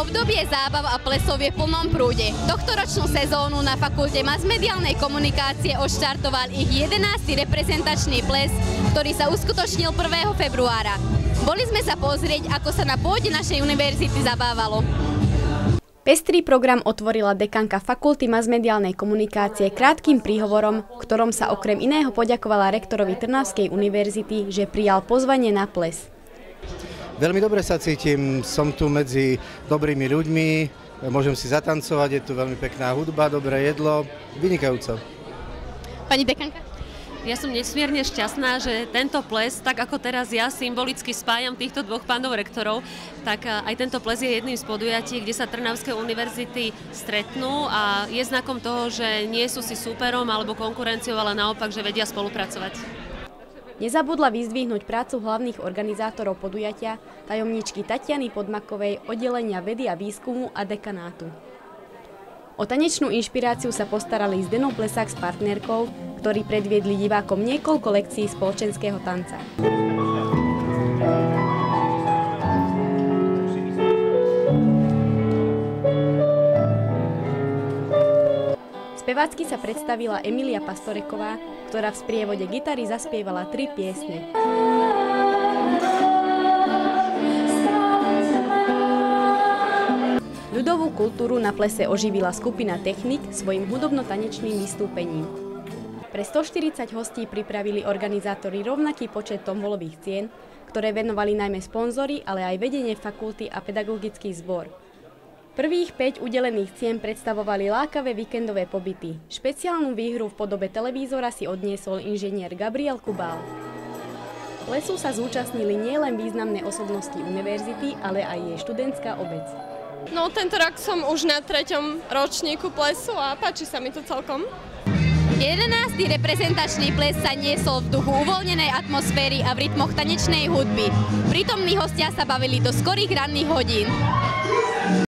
Obdobie zábav a plesov je v plnom prúde. Tohtoročnú sezónu na Fakulte masmediálnej komunikácie odštartoval ich 11. reprezentačný ples, ktorý sa uskutočnil 1. februára. Boli sme sa pozrieť, ako sa na pôde našej univerzity zabávalo. Pestrý program otvorila dekanka Fakulty masmediálnej komunikácie krátkym príhovorom, v ktorom sa okrem iného poďakovala rektorovi Trnavskej univerzity, že prijal pozvanie na ples. Veľmi dobre sa cítim, som tu medzi dobrými ľuďmi, môžem si zatancovať, je tu veľmi pekná hudba, dobré jedlo, vynikajúco. Pani dekanka? Ja som nesmierne šťastná, že tento ples, tak ako teraz ja symbolicky spájam týchto dvoch pánov rektorov, tak aj tento ples je jedným z podujatí, kde sa Trnavské univerzity stretnú a je znakom toho, že nie sú si súperom alebo konkurenciou, ale naopak, že vedia spolupracovať. Nezabudla vyzdvihnúť prácu hlavných organizátorov podujatia, tajomníčky Tatiany Podmakovej, oddelenia vedy a výskumu a dekanátu. O tanečnú inšpiráciu sa postarali Zdeno Plesák s partnerkou, ktorí predviedli divákom niekoľko lekcií spoločenského tanca. Spevácky sa predstavila Emilia Pastoreková, ktorá v sprievode gitary zaspievala 3 piesne. Ľudovú kultúru na plese oživila skupina Technik svojim hudobno-tanečným vystúpením. Pre 140 hostí pripravili organizátori rovnaký počet tombolových cien, ktoré venovali najmä sponzori, ale aj vedenie fakulty a pedagogický zbor. Prvých 5 udelených cien predstavovali lákavé víkendové pobyty. Špeciálnu výhru v podobe televízora si odniesol inžinier Gabriel Kubál. Plesu sa zúčastnili nielen významné osobnosti univerzity, ale aj jej študentská obec. No, tento rok som už na 3. ročníku plesu a páči sa mi to celkom. 11. reprezentačný ples sa niesol v duchu uvoľnenej atmosféry a v rytmoch tanečnej hudby. Prítomní hostia sa bavili do skorých ranných hodín.